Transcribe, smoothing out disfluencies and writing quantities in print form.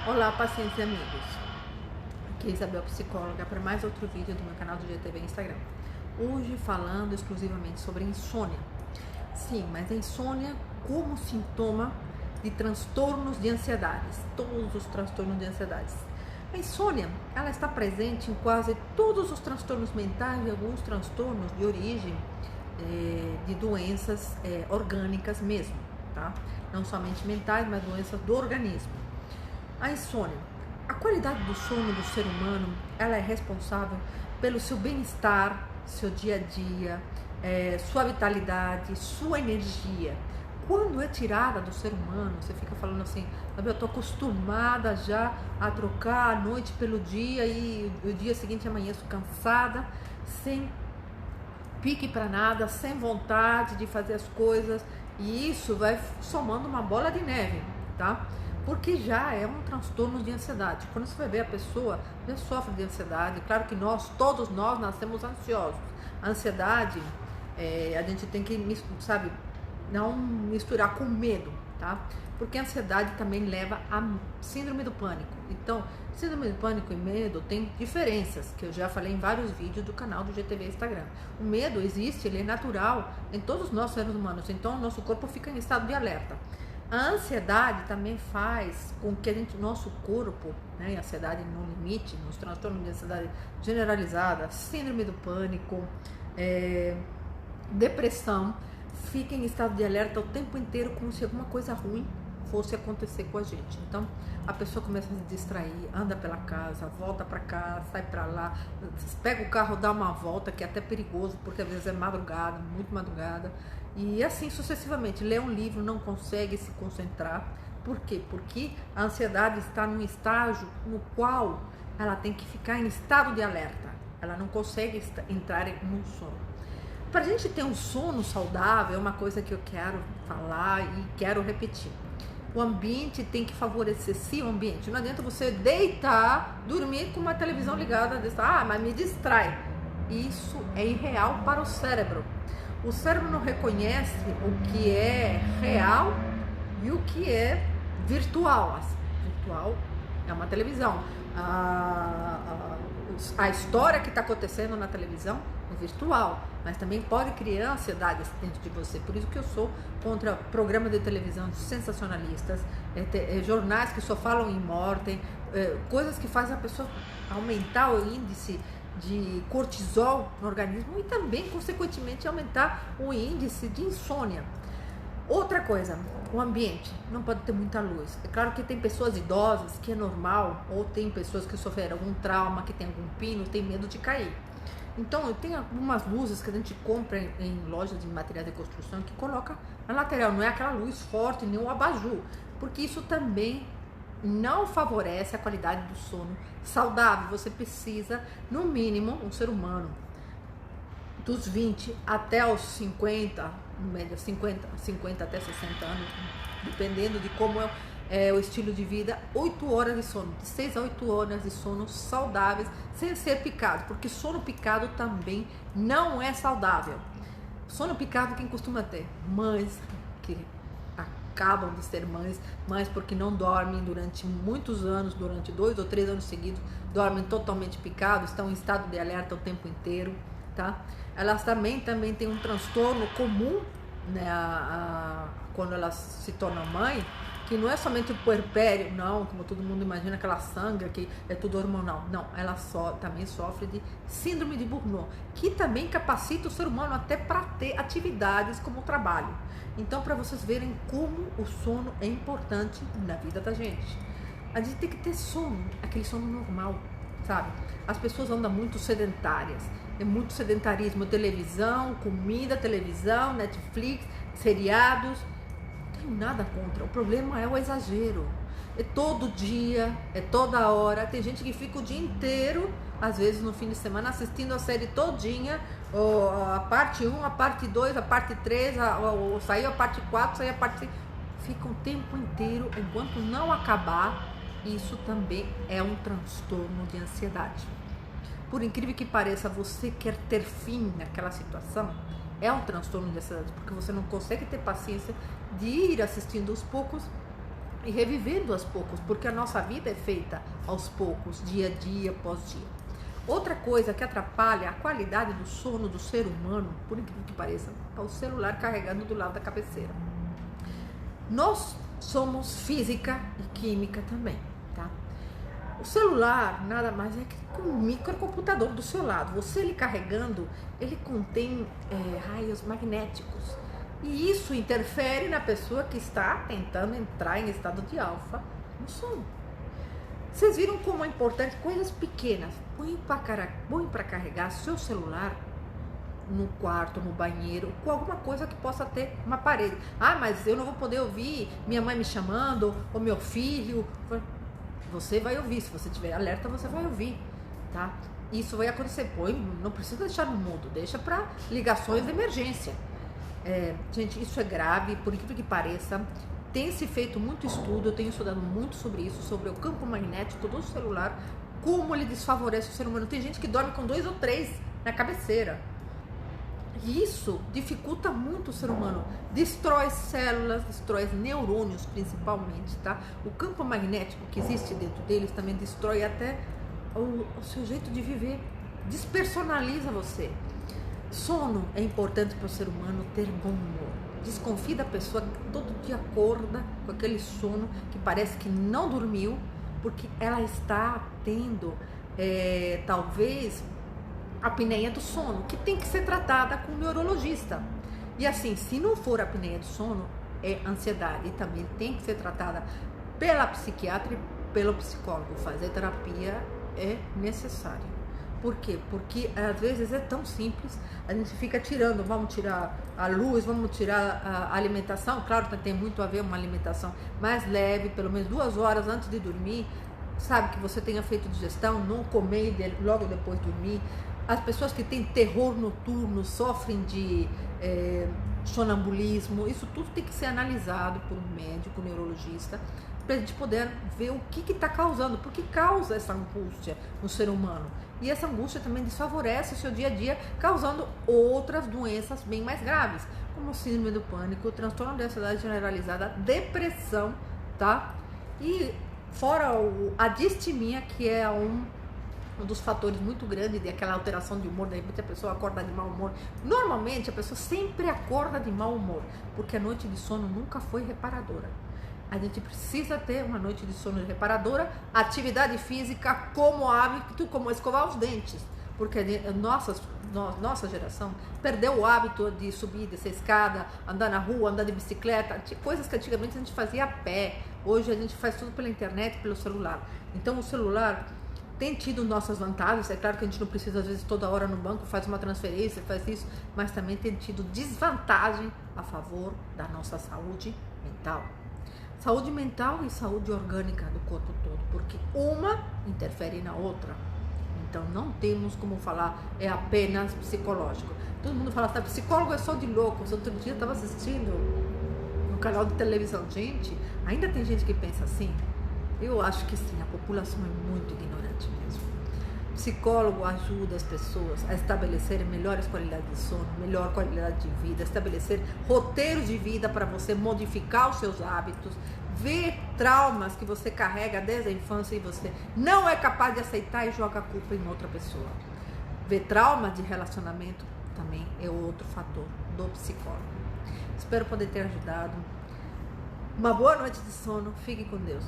Olá, pacientes e amigos. Aqui é Isabel, psicóloga, para mais outro vídeo do meu canal do GTV Instagram. Hoje falando exclusivamente sobre insônia. Sim, mas a insônia como sintoma de transtornos de ansiedades, todos os transtornos de ansiedades. A insônia, ela está presente em quase todos os transtornos mentais e alguns transtornos de origem de doenças orgânicas mesmo, tá? Não somente mentais, mas doenças do organismo. A insônia. A qualidade do sono do ser humano, ela é responsável pelo seu bem-estar, seu dia a dia, sua vitalidade, sua energia. Quando é tirada do ser humano, você fica falando assim, eu estou acostumada já a trocar a noite pelo dia e o dia seguinte amanheço cansada, sem pique para nada, sem vontade de fazer as coisas, e isso vai somando uma bola de neve, tá? Porque já é um transtorno de ansiedade. Quando você vai ver a pessoa já sofre de ansiedade, claro que todos nós nascemos ansiosos. A ansiedade, a gente tem que, sabe, não misturar com medo, tá? Porque a ansiedade também leva a síndrome do pânico. Então, síndrome do pânico e medo tem diferenças, que eu já falei em vários vídeos do canal do GTV Instagram. O medo existe, ele é natural em todos nós seres humanos, então o nosso corpo fica em estado de alerta. A ansiedade também faz com que nosso corpo, a ansiedade no limite, nos transtornos de ansiedade generalizada, síndrome do pânico, depressão, fique em estado de alerta o tempo inteiro, como se alguma coisa ruim fosse acontecer com a gente. Então, a pessoa começa a se distrair, anda pela casa, volta para cá, sai para lá, pega o carro, dá uma volta, que é até perigoso, porque às vezes é madrugada, muito madrugada, e assim sucessivamente. Lê um livro, não consegue se concentrar. Por quê? Porque a ansiedade está num estágio no qual ela tem que ficar em estado de alerta, ela não consegue entrar no sono. Para a gente ter um sono saudável, é uma coisa que eu quero falar e quero repetir. O ambiente tem que favorecer, sim, o ambiente. Não adianta você deitar, dormir com uma televisão ligada, mas me distrai. Isso é irreal para o cérebro. O cérebro não reconhece o que é real e o que é virtual. Virtual é uma televisão. A história que está acontecendo na televisão é virtual, mas também pode criar ansiedade dentro de você. Por isso que eu sou contra programas de televisão sensacionalistas, jornais que só falam em morte, coisas que fazem a pessoa aumentar o índice de cortisol no organismo e também, consequentemente, aumentar o índice de insônia. Outra coisa, o ambiente não pode ter muita luz. É claro que tem pessoas idosas que é normal, ou tem pessoas que sofreram algum trauma, que tem algum pino, tem medo de cair. Então, tem algumas luzes que a gente compra em lojas de materiais de construção que coloca na lateral, não é aquela luz forte, nem o abajur, porque isso também não favorece a qualidade do sono saudável. Você precisa, no mínimo, um ser humano dos 20 até os 50, em média 50 até 60 anos, dependendo de como é o estilo de vida, 8 horas de sono, de 6 a 8 horas de sono saudáveis, sem ser picado, porque sono picado também não é saudável. Sono picado quem costuma ter? Mães que acabam de ser mães porque não dormem durante muitos anos, durante 2 ou 3 anos seguidos, dormem totalmente picados, estão em estado de alerta o tempo inteiro, tá? Elas também têm um transtorno comum, né, quando elas se tornam mãe, que não é somente o puerpério, não, como todo mundo imagina, aquela sangra que é tudo hormonal. Não, ela também sofre de síndrome de Burnout, que também capacita o ser humano até para ter atividades como o trabalho. Então, para vocês verem como o sono é importante na vida da gente. A gente tem que ter sono, aquele sono normal, sabe? As pessoas andam muito sedentárias, é muito sedentarismo, televisão, comida, televisão, Netflix, seriados. Não tenho nada contra, o problema é o exagero. É todo dia, é toda hora. Tem gente que fica o dia inteiro, às vezes no fim de semana, assistindo a série todinha, a parte 1, a parte 2, a parte 3, saiu a parte 4, saiu a parte 5. Fica o tempo inteiro, enquanto não acabar. Isso também é um transtorno de ansiedade. Por incrível que pareça, você quer ter fim naquela situação, é um transtorno de ansiedade, porque você não consegue ter paciência de ir assistindo aos poucos e revivendo aos poucos, porque a nossa vida é feita aos poucos, dia a dia, após dia. Outra coisa que atrapalha a qualidade do sono do ser humano, por incrível que pareça, é o celular carregando do lado da cabeceira. Nós somos física e química também, tá? O celular nada mais é que um microcomputador do seu lado. Você ele carregando, ele contém raios magnéticos. E isso interfere na pessoa que está tentando entrar em estado de alfa no sono. Vocês viram como é importante coisas pequenas. Põe para carregar seu celular no quarto, no banheiro, com alguma coisa que possa ter uma parede. Ah, mas eu não vou poder ouvir minha mãe me chamando, ou meu filho. Você vai ouvir, se você tiver alerta, você vai ouvir, tá? Isso vai acontecer. Não precisa deixar no mudo, deixa para ligações de emergência. Gente, isso é grave, por incrível que pareça. Tem se feito muito estudo, eu tenho estudado muito sobre isso, sobre o campo magnético do celular, como ele desfavorece o ser humano. Tem gente que dorme com 2 ou 3 na cabeceira. E isso dificulta muito o ser humano, destrói células, destrói neurônios principalmente, tá? O campo magnético que existe dentro deles também destrói até o seu jeito de viver, despersonaliza você. Sono é importante para o ser humano ter bom humor. Desconfie da pessoa que todo dia acorda com aquele sono que parece que não dormiu, porque ela está tendo, talvez, a apneia do sono, que tem que ser tratada com um neurologista. E assim, se não for a apneia do sono, é ansiedade, e também tem que ser tratada pela psiquiatra e pelo psicólogo. Fazer terapia é necessário. Por quê? Porque às vezes é tão simples, a gente fica tirando, vamos tirar a luz, vamos tirar a alimentação. Claro que tem muito a ver uma alimentação mais leve, pelo menos 2 horas antes de dormir, sabe, que você tenha feito digestão, não comer logo depois de dormir. As pessoas que têm terror noturno sofrem de sonambulismo. Isso tudo tem que ser analisado por um médico, um neurologista, para a gente poder ver o que está causando, porque causa essa angústia no ser humano. E essa angústia também desfavorece o seu dia a dia, causando outras doenças bem mais graves, como síndrome do pânico, transtorno de ansiedade generalizada, depressão, tá? E fora a distimia, que é um dos fatores muito grandes de aquela alteração de humor. De repente a pessoa acorda de mau humor. Normalmente a pessoa sempre acorda de mau humor, porque a noite de sono nunca foi reparadora. A gente precisa ter uma noite de sono reparadora, atividade física como hábito, como escovar os dentes, porque nossa geração perdeu o hábito de subir, descer escada, andar na rua, andar de bicicleta, coisas que antigamente a gente fazia a pé. Hoje a gente faz tudo pela internet, pelo celular. Então o celular tem tido nossas vantagens. É claro que a gente não precisa às vezes toda hora no banco, faz uma transferência, faz isso, mas também tem tido desvantagem a favor da nossa saúde mental. Saúde mental e saúde orgânica do corpo todo, porque uma interfere na outra. Então não temos como falar é apenas psicológico. Todo mundo fala, tá, psicólogo é só de loucos. Outro dia eu estava assistindo no canal de televisão. Gente, ainda tem gente que pensa assim? Eu acho que sim, a população é muito ignorante mesmo. Psicólogo ajuda as pessoas a estabelecerem melhores qualidades de sono, melhor qualidade de vida, estabelecer roteiros de vida para você modificar os seus hábitos, ver traumas que você carrega desde a infância e você não é capaz de aceitar e joga a culpa em outra pessoa. Ver traumas de relacionamento também é outro fator do psicólogo. Espero poder ter ajudado. Uma boa noite de sono. Fique com Deus.